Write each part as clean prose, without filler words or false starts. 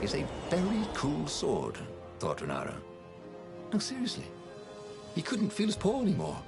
is a very cool sword, thought Renara. No, seriously. He couldn't feel his paw anymore.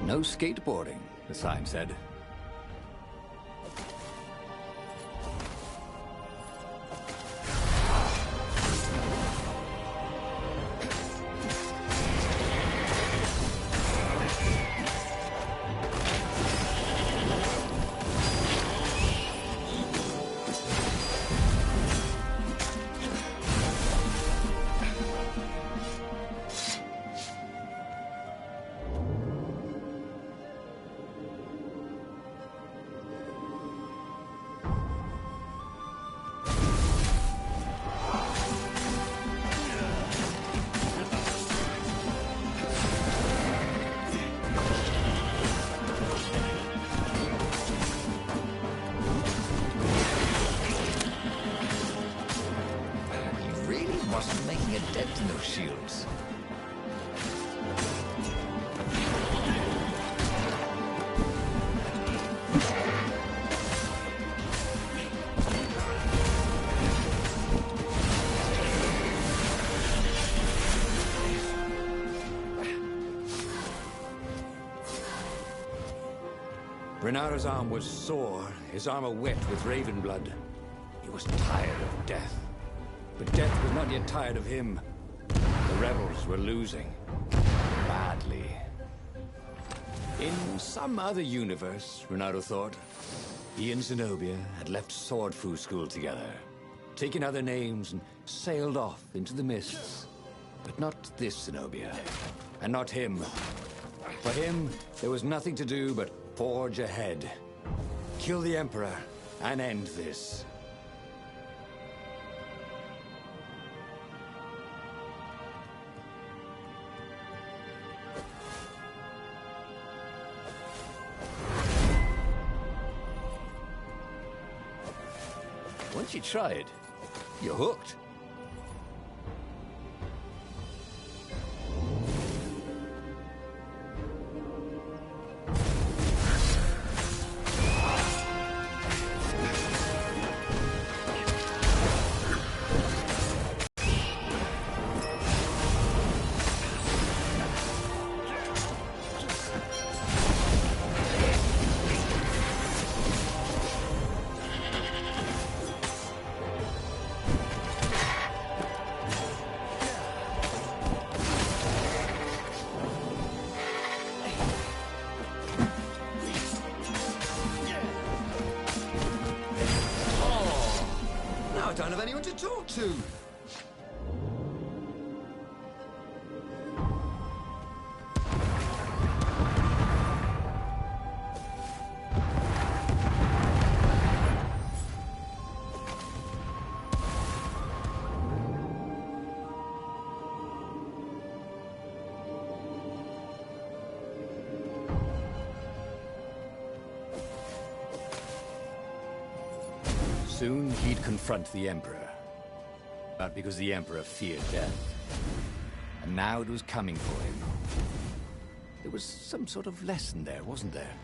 No skateboarding, the sign said. Wasn't making a dent in those shields. Renara's arm was sore, his armor wet with raven blood. He was tired of death. But death was not yet tired of him. The rebels were losing. Badly. In some other universe, Renato thought, he and Zenobia had left Sword Fu School together, taken other names and sailed off into the mists. But not this Zenobia. And not him. For him, there was nothing to do but forge ahead. Kill the Emperor and end this. Once you try it, you're hooked. I don't have anyone to talk to. Soon he'd confront the Emperor. Not because the Emperor feared death. And now it was coming for him. There was some sort of lesson there, wasn't there?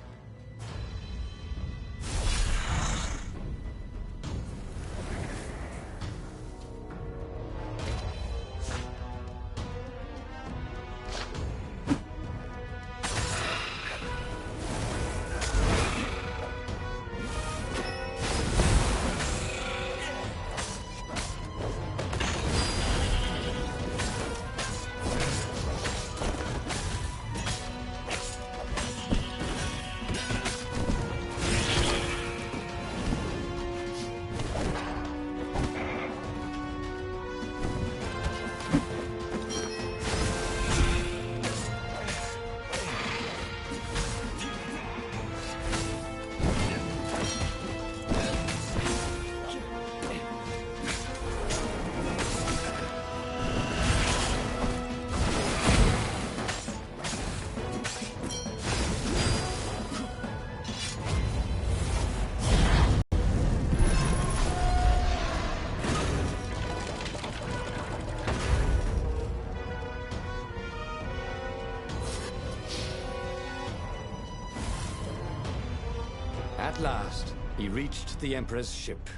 At last, he reached the Emperor's ship.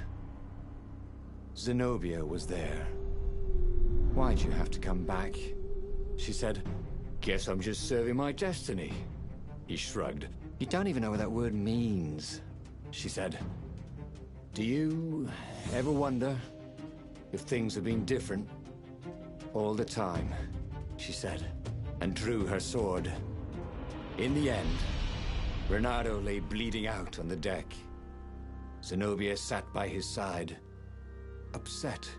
Zenobia was there. "Why'd you have to come back?" she said. "Guess I'm just serving my destiny." He shrugged. "You don't even know what that word means," she said. "Do you ever wonder if things have been different all the time?" she said, and drew her sword. In the end, Renato lay bleeding out on the deck. Zenobia sat by his side, upset.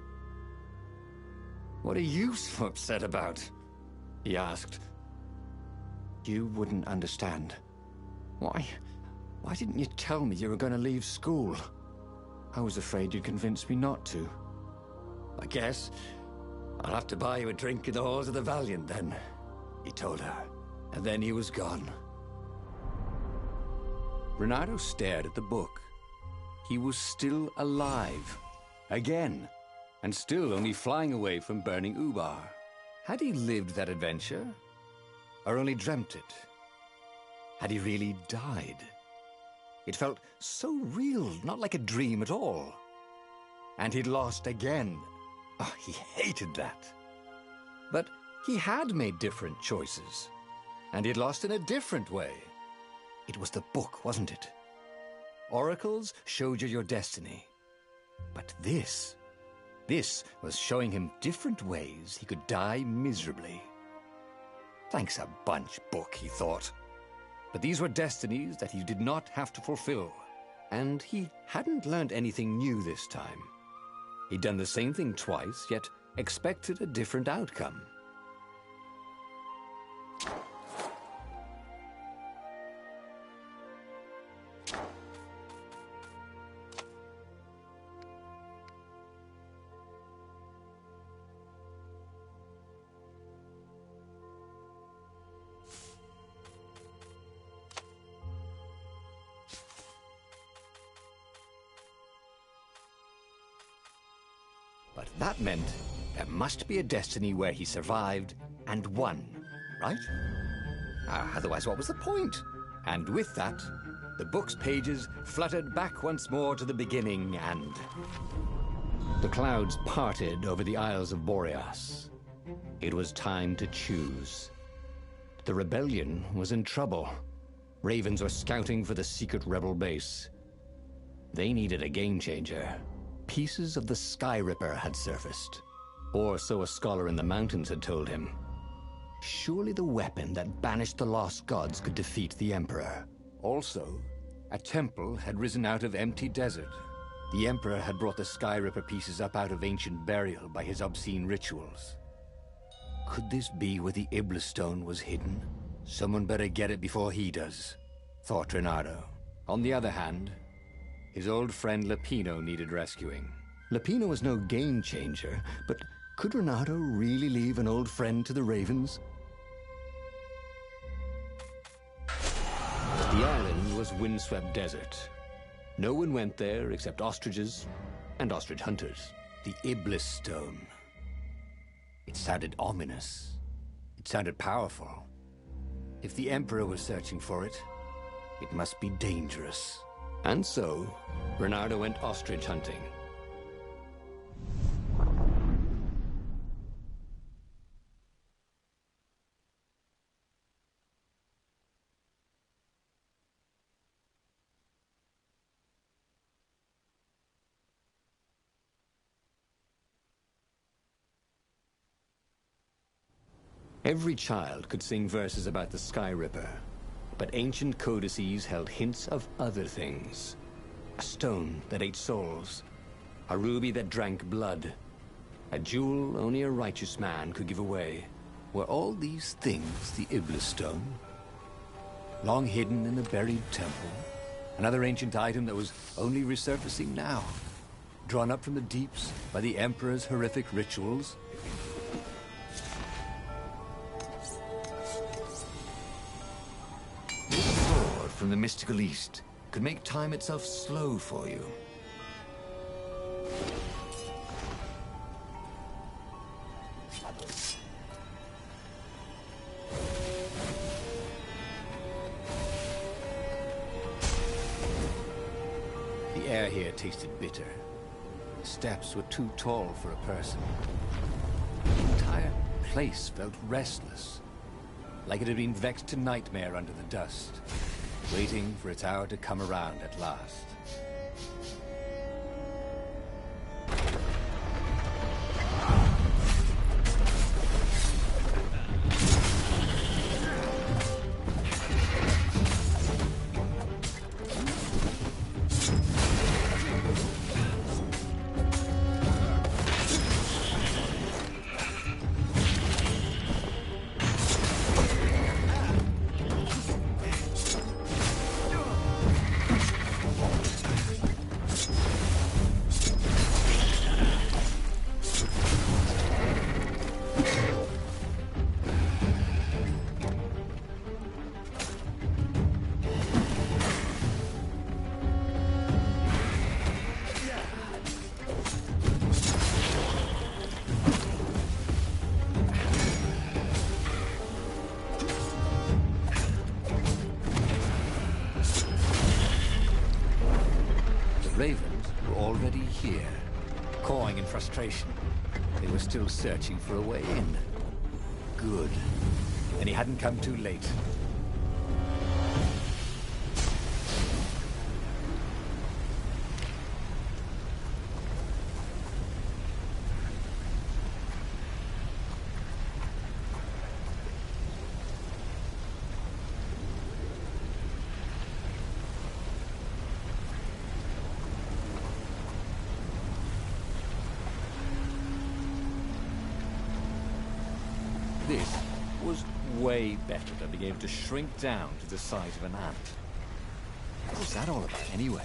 "What are you so upset about?" he asked. "You wouldn't understand. Why didn't you tell me you were going to leave school? I was afraid you'd convince me not to." "I guess I'll have to buy you a drink in the halls of the Valiant then," he told her, and then he was gone. Renato stared at the book. He was still alive. Again. And still only flying away from burning Ubar. Had he lived that adventure? Or only dreamt it? Had he really died? It felt so real, not like a dream at all. And he'd lost again. Oh, he hated that. But he had made different choices. And he'd lost in a different way. It was the book, wasn't it? Oracles showed you your destiny. But this was showing him different ways he could die miserably. Thanks a bunch, book, he thought. But these were destinies that he did not have to fulfill. And he hadn't learned anything new this time. He'd done the same thing twice, yet expected a different outcome. But that meant there must be a destiny where he survived and won, right? Otherwise, what was the point? And with that, the book's pages fluttered back once more to the beginning, and the clouds parted over the Isles of Boreas. It was time to choose. The rebellion was in trouble. Ravens were scouting for the secret rebel base. They needed a game changer. Pieces of the Sky Ripper had surfaced, or so a scholar in the mountains had told him. Surely the weapon that banished the lost gods could defeat the Emperor. Also, a temple had risen out of empty desert. The Emperor had brought the Sky Ripper pieces up out of ancient burial by his obscene rituals. Could this be where the Iblis stone was hidden? Someone better get it before he does, thought Renato. On the other hand, his old friend Lapino needed rescuing. Lapino was no game changer, but could Renato really leave an old friend to the Ravens? The island was windswept desert. No one went there except ostriches and ostrich hunters. The Iblis stone. It sounded ominous. It sounded powerful. If the Emperor was searching for it, it must be dangerous. And so, Renato went ostrich hunting. Every child could sing verses about the Sky Ripper. But ancient codices held hints of other things. A stone that ate souls. A ruby that drank blood. A jewel only a righteous man could give away. Were all these things the Iblis stone? Long hidden in a buried temple? Another ancient item that was only resurfacing now? Drawn up from the deeps by the Emperor's horrific rituals? From the mystical East could make time itself slow for you. air here tasted bitter. The steps were too tall for a person. The entire place felt restless, like it had been vexed to nightmare under the dust, waiting for its hour to come around at last. Ravens were already here, cawing in frustration. They were still searching for a way in. Good. And he hadn't come too late. This was way better than being able to shrink down to the size of an ant. What was that all about, anyway?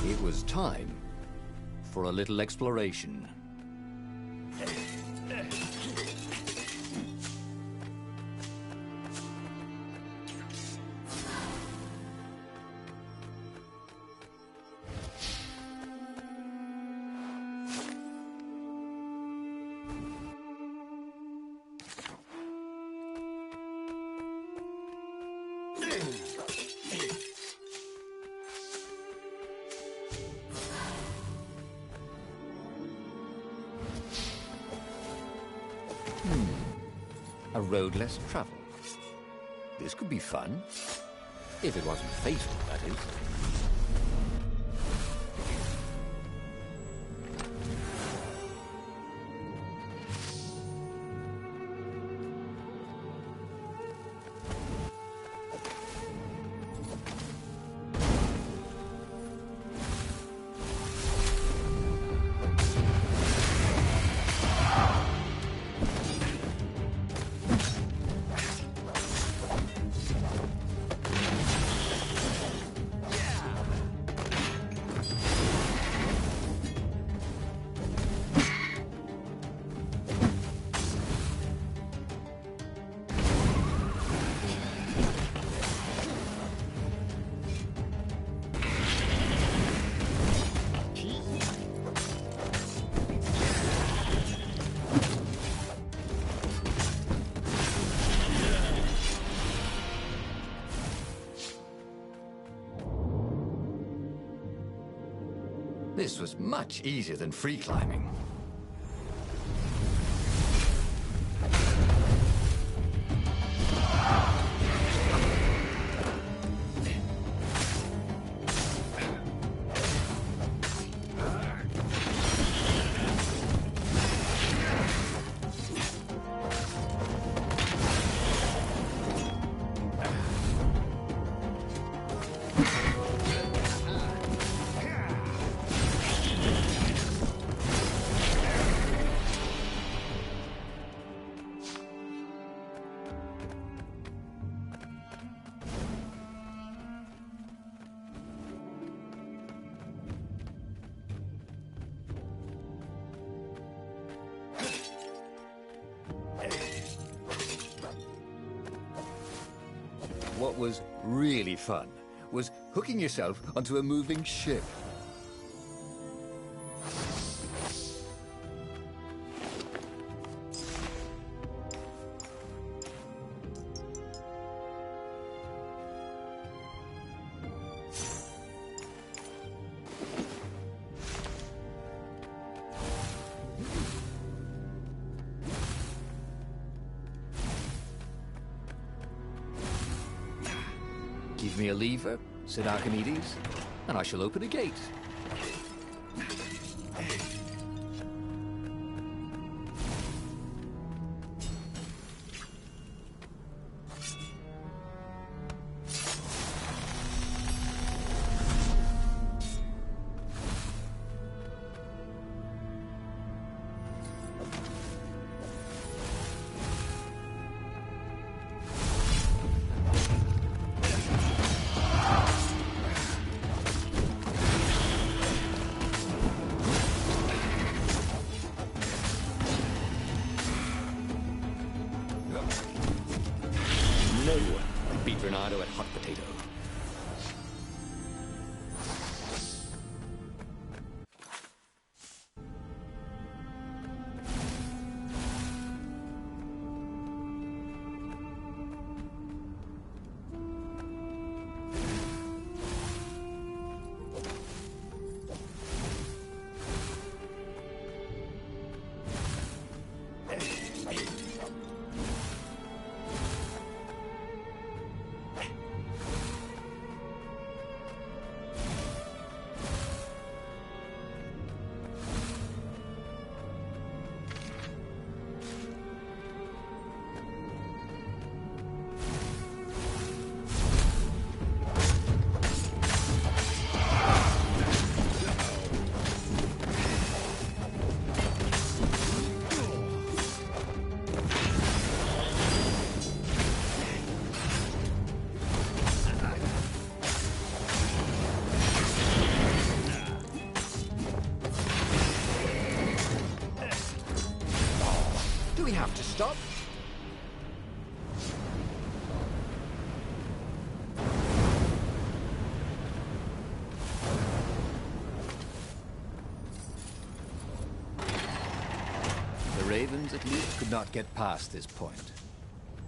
It was time for a little exploration. A road less traveled. This could be fun. If it wasn't fatal, that is. This was much easier than free climbing. What was really fun was hooking yourself onto a moving ship. Give me a lever, said Archimedes, and I shall open a gate. No one beat Renato at hot potato. We have to stop. The Ravens, at least, could not get past this point.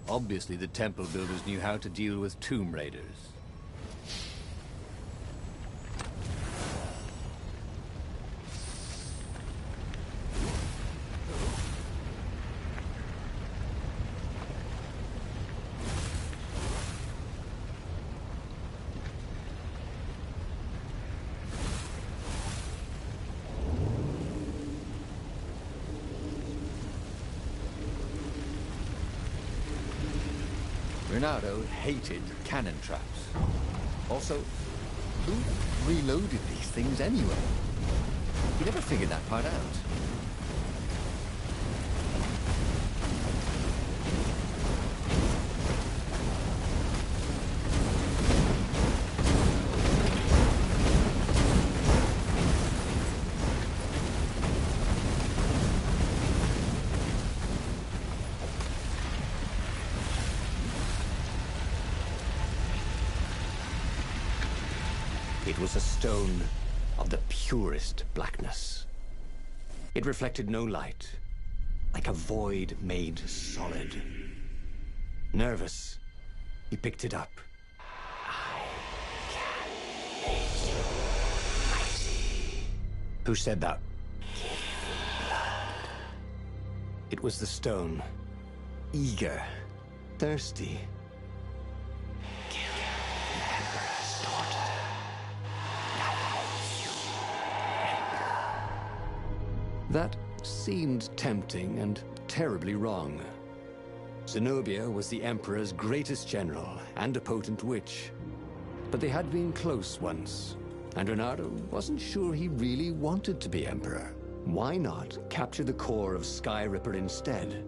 Obviously, the temple builders knew how to deal with tomb raiders. Renato hated cannon traps. Also, who reloaded these things anyway? He never figured that part out. It was a stone of the purest blackness. It reflected no light, like a void made solid. Nervous, he picked it up. I can make you mighty. Who said that? Give me blood. It was the stone, eager, thirsty. That seemed tempting and terribly wrong. Zenobia was the Emperor's greatest general and a potent witch. But they had been close once, and Renato wasn't sure he really wanted to be Emperor. Why not capture the core of Sky Ripper instead?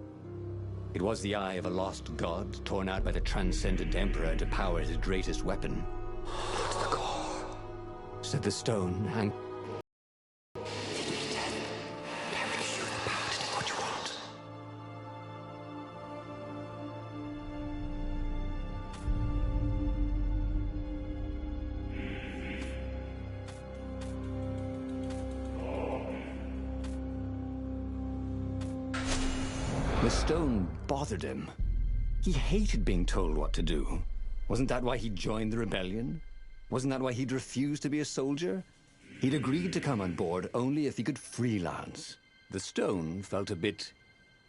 It was the eye of a lost god torn out by the transcendent Emperor to power his greatest weapon. "Put the core," said the stone, and the stone bothered him. He hated being told what to do. Wasn't that why he joined the rebellion? Wasn't that why he'd refused to be a soldier? He'd agreed to come on board only if he could freelance. The stone felt a bit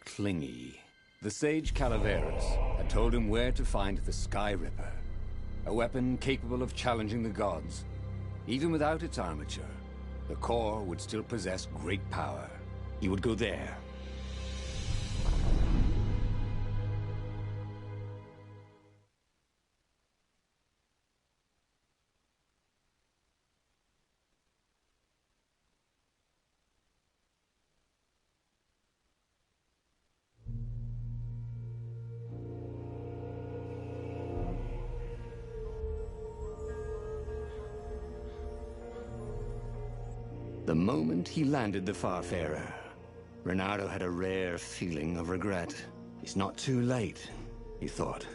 clingy. The sage Calaveras had told him where to find the Sky Ripper, a weapon capable of challenging the gods. Even without its armature, the core would still possess great power. He would go there. The moment he landed the Farfarer, Renato had a rare feeling of regret. It's not too late, he thought.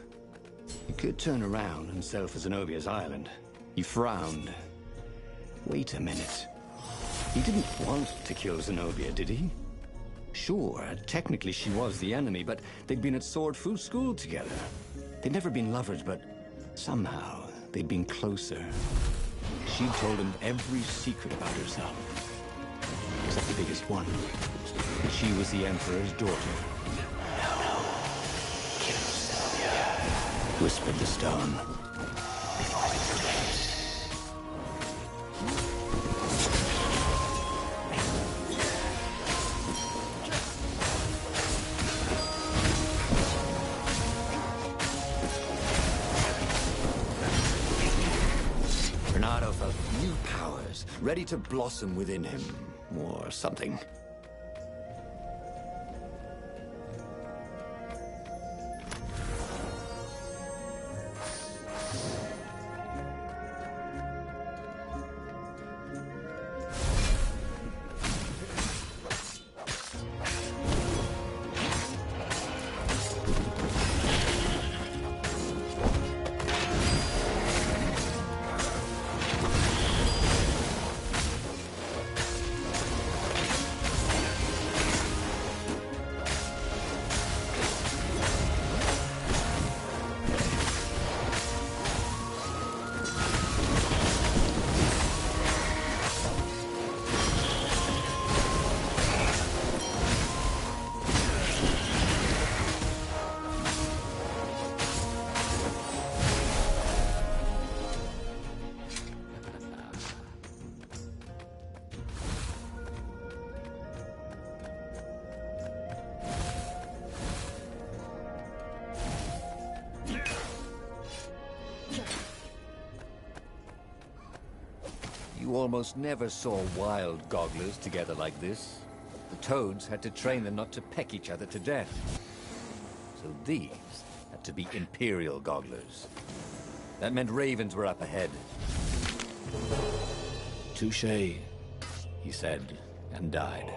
He could turn around and sail for Zenobia's island. He frowned. Wait a minute. He didn't want to kill Zenobia, did he? Sure, technically she was the enemy, but they'd been at Sword Fu School together. They'd never been lovers, but somehow they'd been closer. She'd told him every secret about herself, except the biggest one. She was the Emperor's daughter. No, kill Zenobia, whispered the stone, before it's too late. Renato felt new powers, ready to blossom within him, or something. almost never saw wild gogglers together like this. The toads had to train them not to peck each other to death. So these had to be Imperial gogglers. That meant ravens were up ahead. Touché, he said, and died.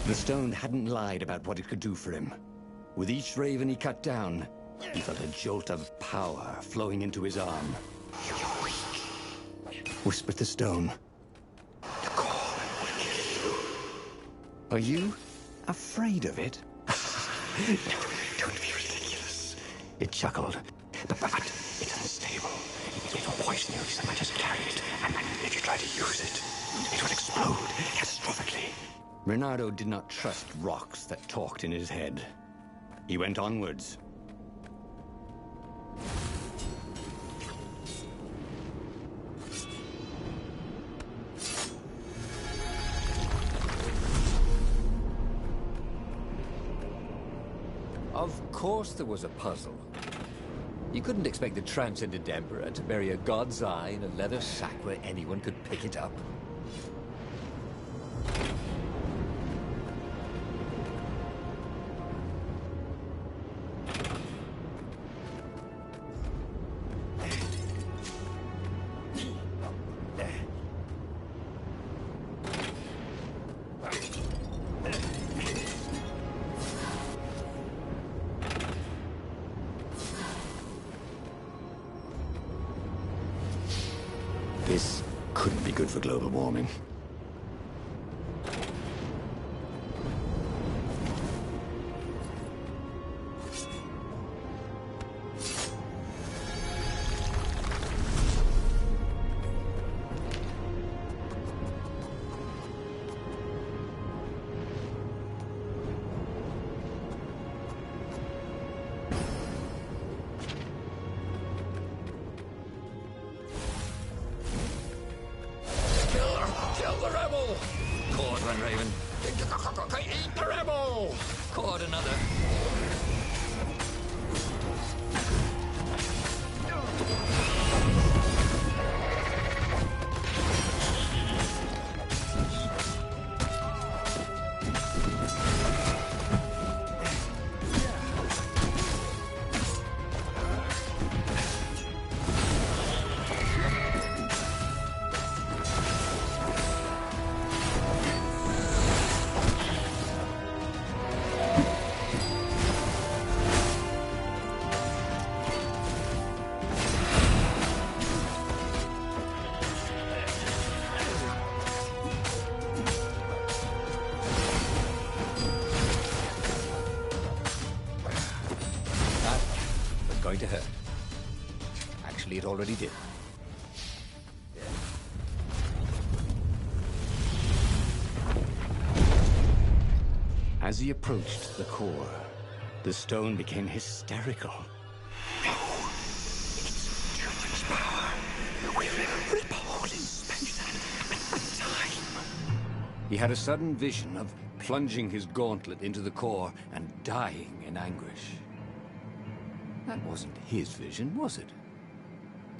The stone hadn't lied about what it could do for him. With each raven he cut down, he felt a jolt of power flowing into his arm. "You're weak," whispered the stone. "The core will kill you." "Are you afraid of it?" Don't be ridiculous. It chuckled. But it's unstable. It will poison you if someone just carry it. And if you try to use it, it will explode catastrophically. Reynardo did not trust rocks that talked in his head. He went onwards. Of course there was a puzzle. You couldn't expect the transcendent Emperor to bury a god's eye in a leather sack where anyone could pick it up. This couldn't be good for global warming. Kill the rebel! Caught one, Raven. Eat the rebel! Caught another. Going to hurt. Actually, it already did. As he approached the core, the stone became hysterical. No, it's too much power. We will rip a hole in space and time. He had a sudden vision of plunging his gauntlet into the core and dying in anguish. That wasn't his vision, was it?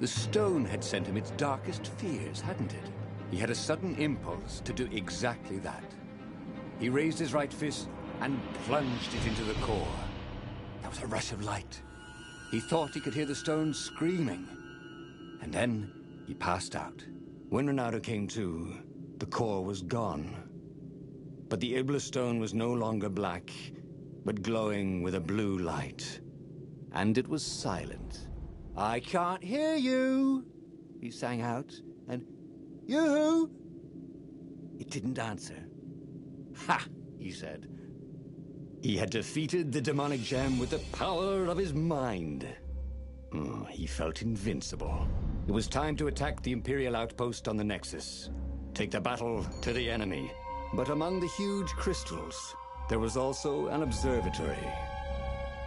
The stone had sent him its darkest fears, hadn't it? He had a sudden impulse to do exactly that. He raised his right fist and plunged it into the core. There was a rush of light. He thought he could hear the stone screaming. And then he passed out. When Reynardo came to, the core was gone. But the Iblis stone was no longer black, but glowing with a blue light. And it was silent. "I can't hear you," he sang out, and "You?" It didn't answer. "Ha!" he said. He had defeated the demonic gem with the power of his mind. He felt invincible. It was time to attack the Imperial outpost on the Nexus. Take the battle to the enemy. But among the huge crystals, there was also an observatory.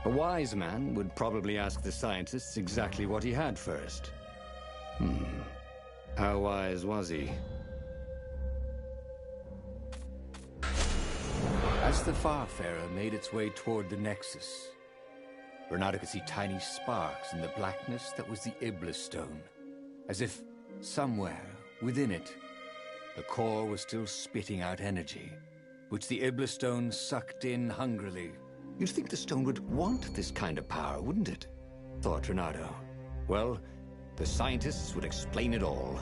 A wise man would probably ask the scientists exactly what he had first. How wise was he? As the Farfarer made its way toward the Nexus, Renato could see tiny sparks in the blackness that was the Iblis Stone, as if somewhere within it, the core was still spitting out energy, which the Iblis Stone sucked in hungrily. You'd think the stone would want this kind of power, wouldn't it? Thought Renato. Well, the scientists would explain it all.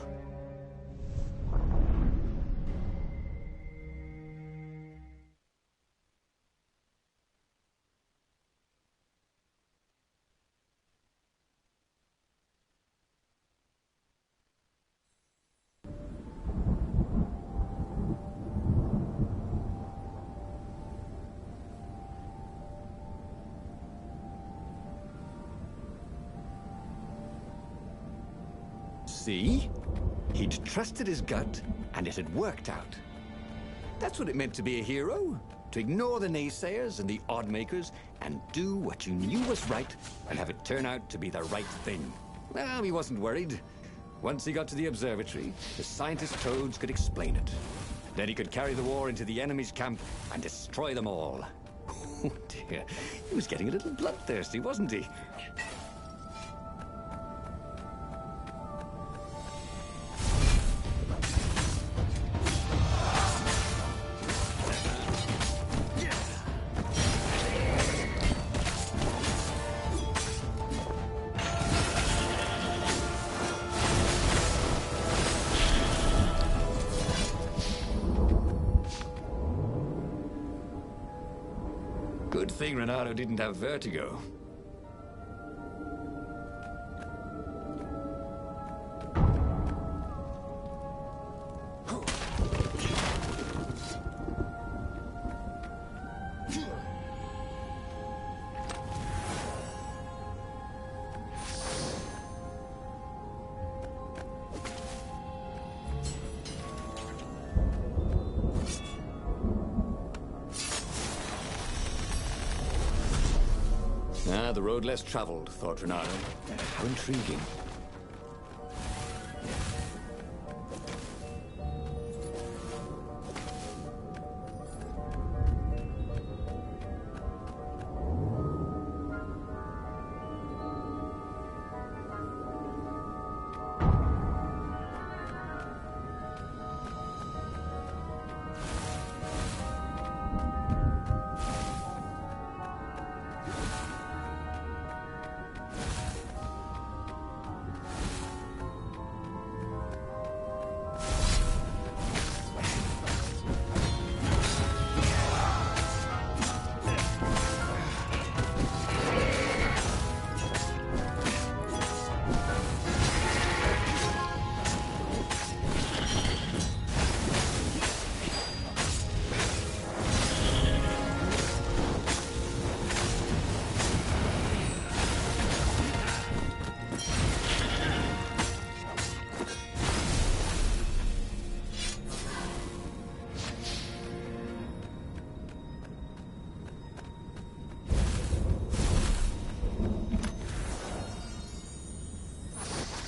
See? He'd trusted his gut, and it had worked out. That's what it meant to be a hero. To ignore the naysayers and the odd-makers, and do what you knew was right, and have it turn out to be the right thing. Well, he wasn't worried. Once he got to the observatory, the scientist codes could explain it. Then he could carry the war into the enemy's camp and destroy them all. Oh dear, he was getting a little bloodthirsty, wasn't he? Good thing Renato didn't have vertigo. The road less traveled, thought Renato. How intriguing.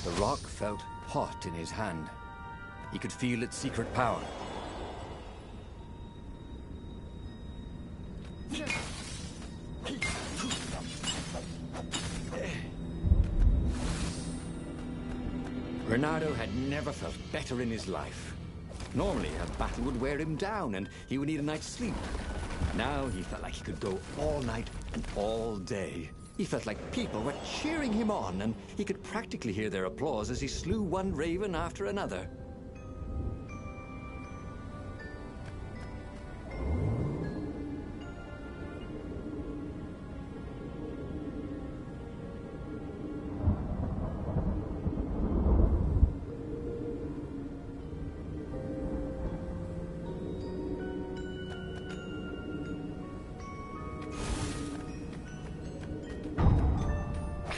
The rock felt hot in his hand. He could feel its secret power. Renato had never felt better in his life. Normally, a battle would wear him down and he would need a night's sleep. Now he felt like he could go all night and all day. He felt like people were cheering him on, and he could practically hear their applause as he slew one raven after another.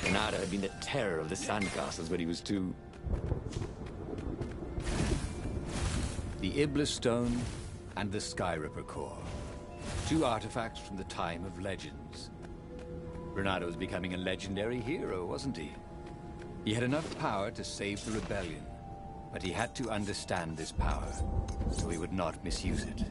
Renato had been the terror of the sandcastles when he was 2. The Iblis Stone and the Sky Ripper core. Two artifacts from the time of legends. Renato was becoming a legendary hero, wasn't he? He had enough power to save the rebellion, but he had to understand this power, so he would not misuse it.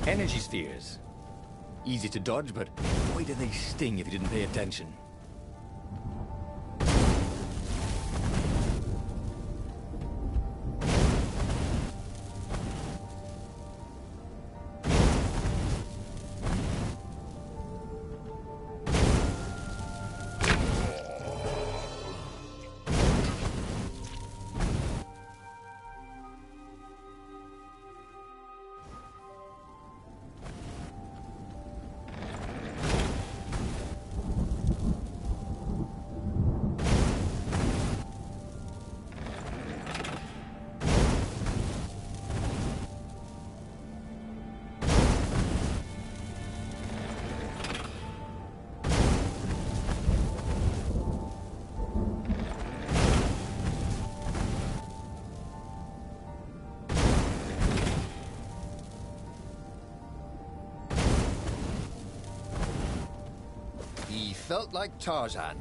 Energy spheres. Easy to dodge, but boy do they sting if you didn't pay attention. He felt like Tarzan.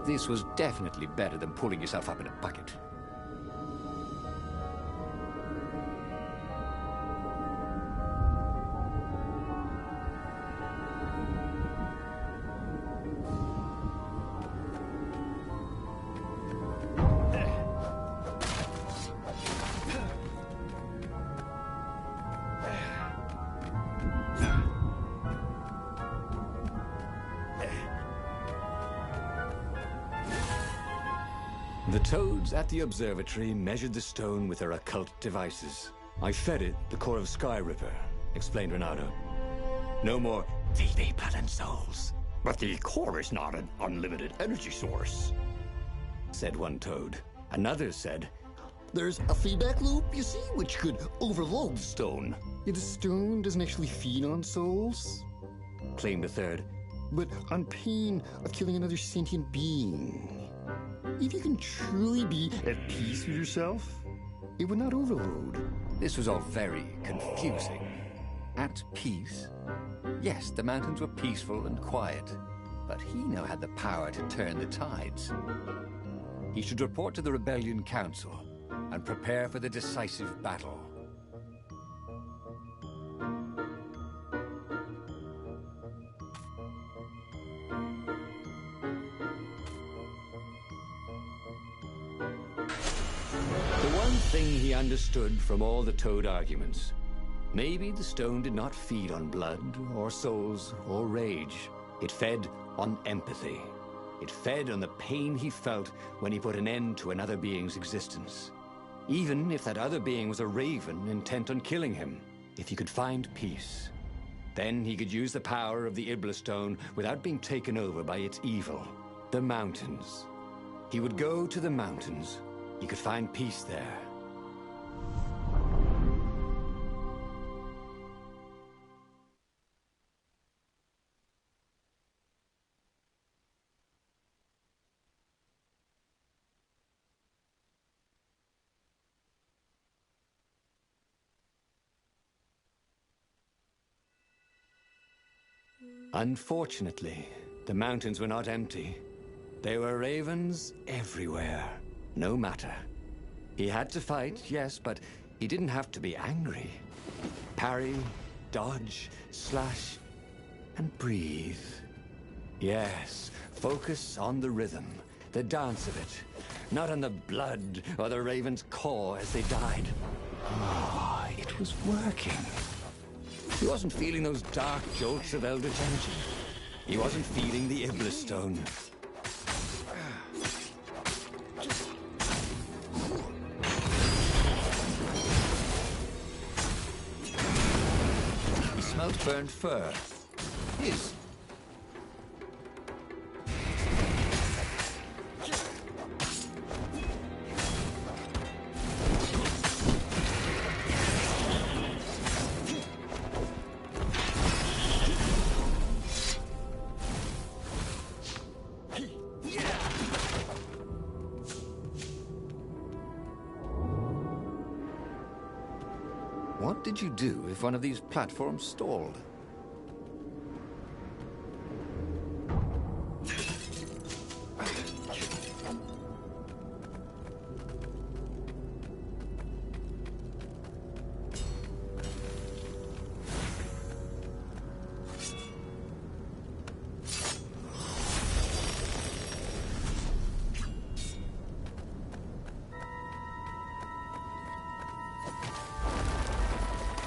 This was definitely better than pulling yourself up in a bucket. The toads at the observatory measured the stone with their occult devices. I fed it the core of Sky Ripper, explained Renato. No more TV blood and souls. But the core is not an unlimited energy source, said one toad. Another said, there's a feedback loop, you see, which could overload the stone. Yeah, the stone doesn't actually feed on souls, claimed a third. But on pain of killing another sentient being. If you can truly be at peace with yourself, it would not overload. This was all very confusing. At peace? Yes, the mountains were peaceful and quiet, but he now had the power to turn the tides. He should report to the Rebellion Council and prepare for the decisive battle. one thing he understood from all the Toad arguments. Maybe the stone did not feed on blood, or souls, or rage. It fed on empathy. It fed on the pain he felt when he put an end to another being's existence. Even if that other being was a raven intent on killing him. If he could find peace, then he could use the power of the Iblis stone without being taken over by its evil. The mountains. He would go to the mountains. He could find peace there. Unfortunately, the mountains were not empty. There were ravens everywhere, no matter. He had to fight, yes, but he didn't have to be angry. Parry, dodge, slash, and breathe. Yes, focus on the rhythm, the dance of it, not on the blood or the raven's core as they died. Ah, it was working. He wasn't feeling those dark jolts of elder tension. He wasn't feeling the Iblis stone. He smelled burnt fur. His. What did you do if one of these platforms stalled?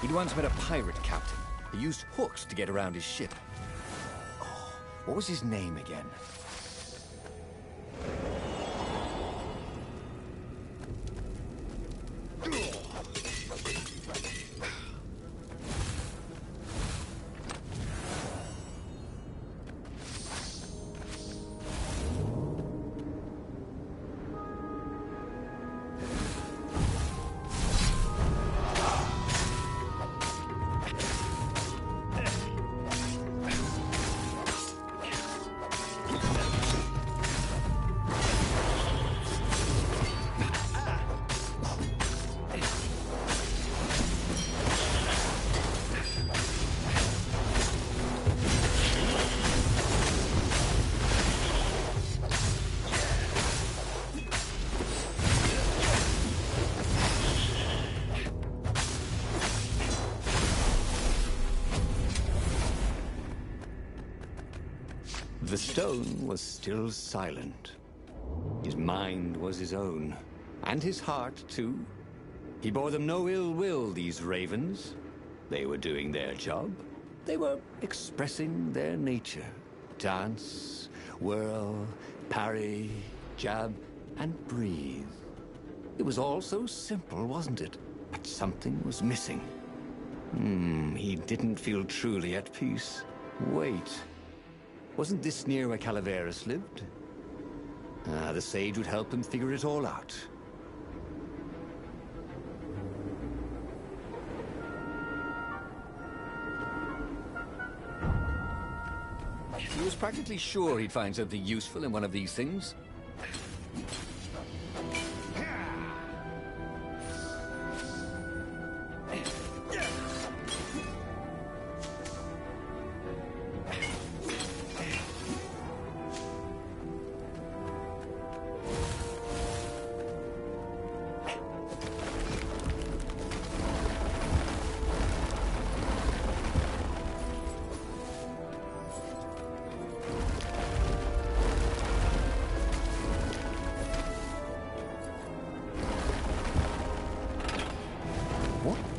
He'd once met a pirate captain who used hooks to get around his ship. Oh, what was his name again? The stone was still silent. His mind was his own, and his heart too. He bore them no ill will, these ravens. They were doing their job. They were expressing their nature. Dance, whirl, parry, jab, and breathe. It was all so simple, wasn't it? But something was missing. He didn't feel truly at peace. Wait. Wasn't this near where Calaveras lived? The sage would help him figure it all out. He was practically sure he'd find something useful in one of these things.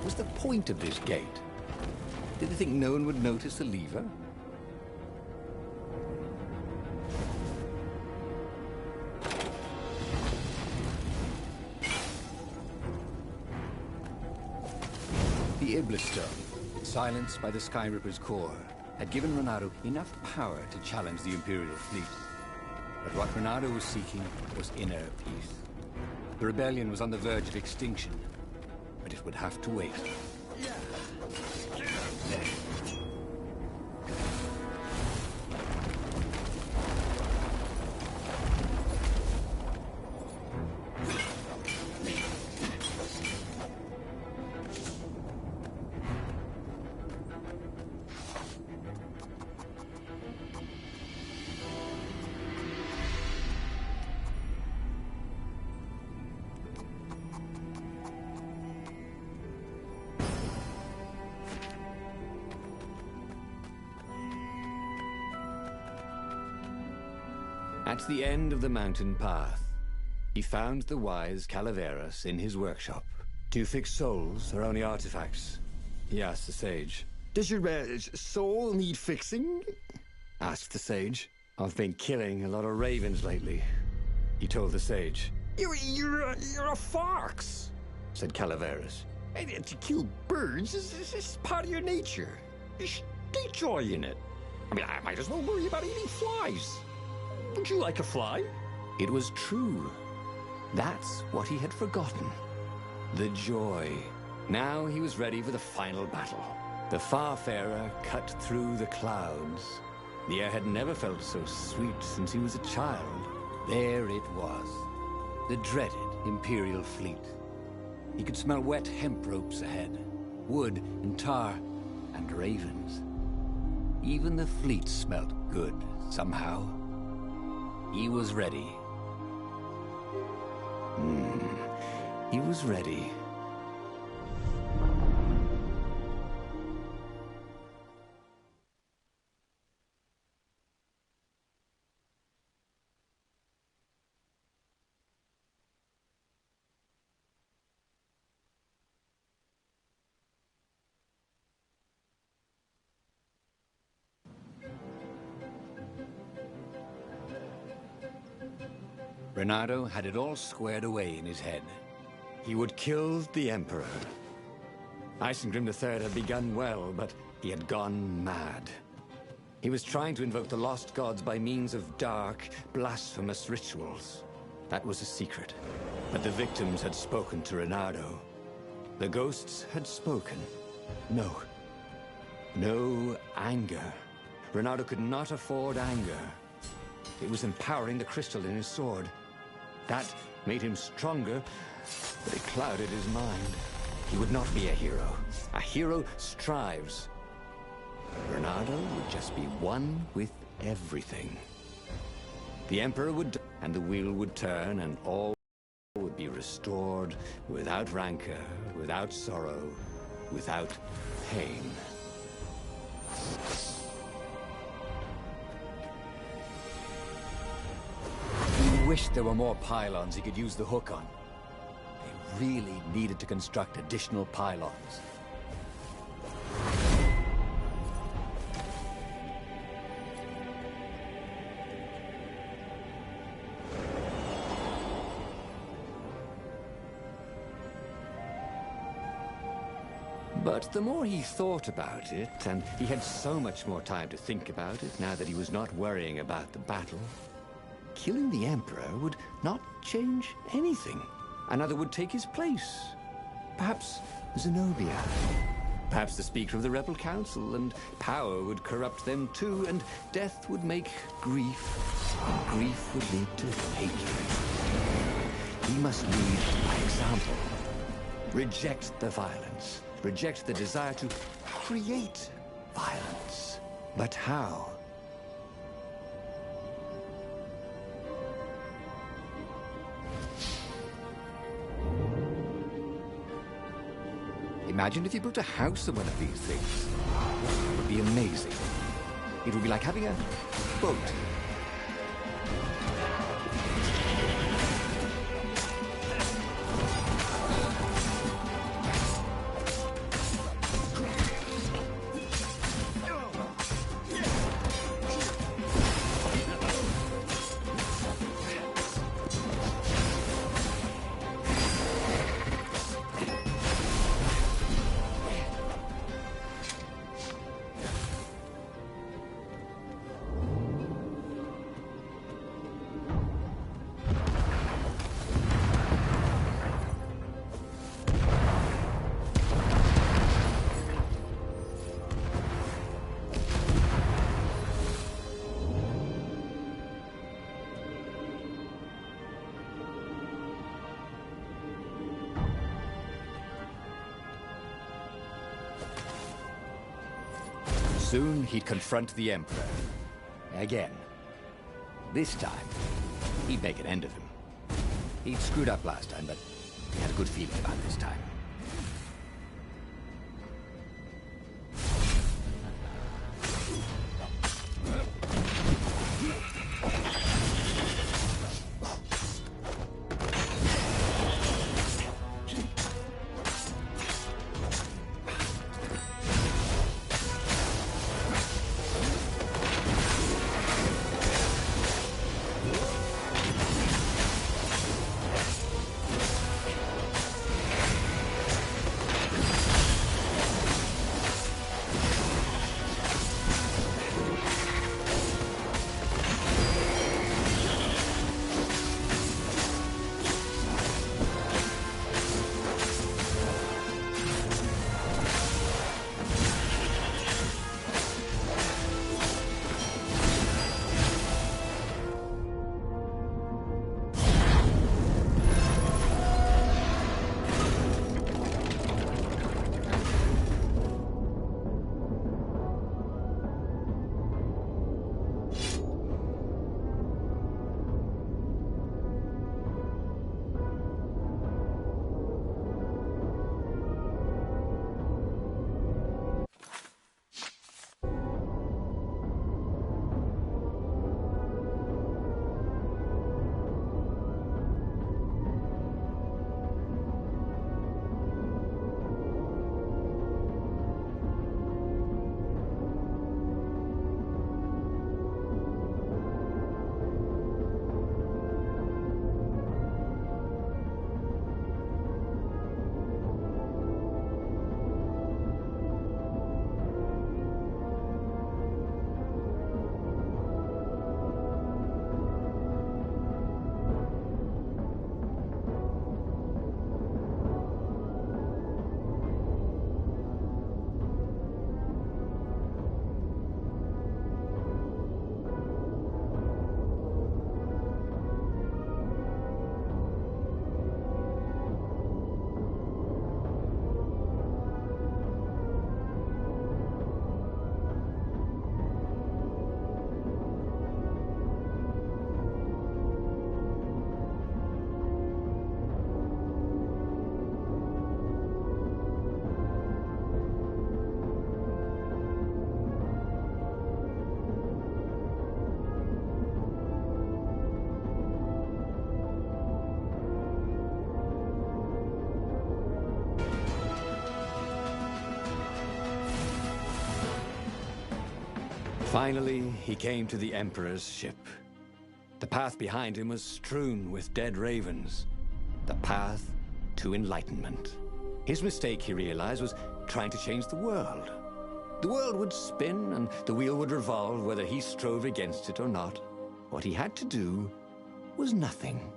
was the point of this gate? Did they think no one would notice the lever? The Iblis Stone, silenced by the Skyripper's core, had given Renato enough power to challenge the Imperial fleet. But what Renato was seeking was inner peace. The rebellion was on the verge of extinction, but it would have to wait. At the end of the mountain path, he found the wise Calaveras in his workshop. "Do you fix souls or only artifacts?" he asked the sage. Does your soul need fixing? Asked the sage. "I've been killing a lot of ravens lately," he told the sage. You're a fox, said Calaveras. and to kill birds is part of your nature. Take joy in it. I mean, I might as well worry about eating flies. Would you like a fly? It was true. That's what he had forgotten. The joy. Now he was ready for the final battle. The Farfarer cut through the clouds. The air had never felt so sweet since he was a child. There it was. The dreaded Imperial fleet. He could smell wet hemp ropes ahead, wood and tar, and ravens. Even the fleet smelt good, somehow. He was ready. He was ready. Renato had it all squared away in his head. He would kill the Emperor. Isengrim III had begun well, but he had gone mad. He was trying to invoke the lost gods by means of dark, blasphemous rituals. That was a secret. But the victims had spoken to Renato. The ghosts had spoken. No. No anger. Renato could not afford anger. It was empowering the crystal in his sword. That made him stronger, but it clouded his mind. He would not be a hero. A hero strives. Renato would just be one with everything. The Emperor would die, and the wheel would turn, and all would be restored without rancor, without sorrow, without pain. He wished there were more pylons he could use the hook on. They really needed to construct additional pylons. But the more he thought about it, and he had so much more time to think about it now that he was not worrying about the battle, killing the Emperor would not change anything. Another would take his place. Perhaps Zenobia. Perhaps the Speaker of the Rebel Council, and power would corrupt them too, and death would make grief, and grief would lead to hatred. He must lead by example. Reject the violence. Reject the desire to create violence. But how? Imagine if you built a house of one of these things. It would be amazing. It would be like having a boat. Soon he'd confront the Emperor. Again. This time, he'd make an end of him. He'd screwed up last time, but he had a good feeling about this time. Finally, he came to the Emperor's ship. The path behind him was strewn with dead ravens. The path to enlightenment. His mistake, he realized, was trying to change the world. The world would spin and the wheel would revolve whether he strove against it or not. What he had to do was nothing.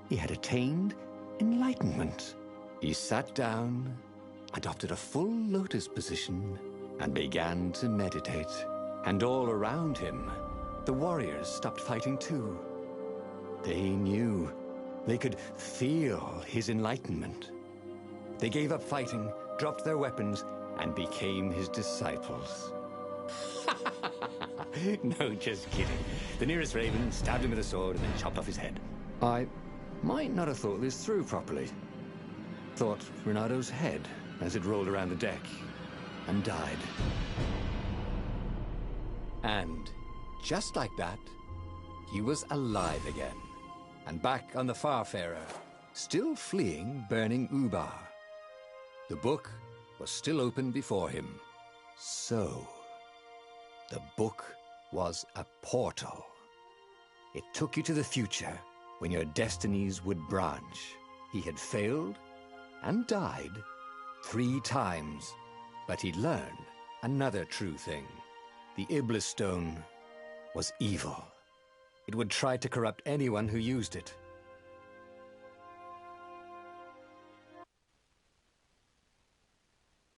He had attained enlightenment. He sat down, adopted a full lotus position, and began to meditate. And all around him, the warriors stopped fighting too. They knew. They could feel his enlightenment. They gave up fighting, dropped their weapons, and became his disciples. No, just kidding. The nearest raven stabbed him with a sword and then chopped off his head. I might not have thought this through properly. Thought Renado's head as it rolled around the deck and died. And just like that, he was alive again, and back on the Farfarer, still fleeing burning Ubar. The book was still open before him. So, the book was a portal. It took you to the future, when your destinies would branch. He had failed and died 3 times, but he'd learned another true thing. The Iblis Stone was evil. It would try to corrupt anyone who used it.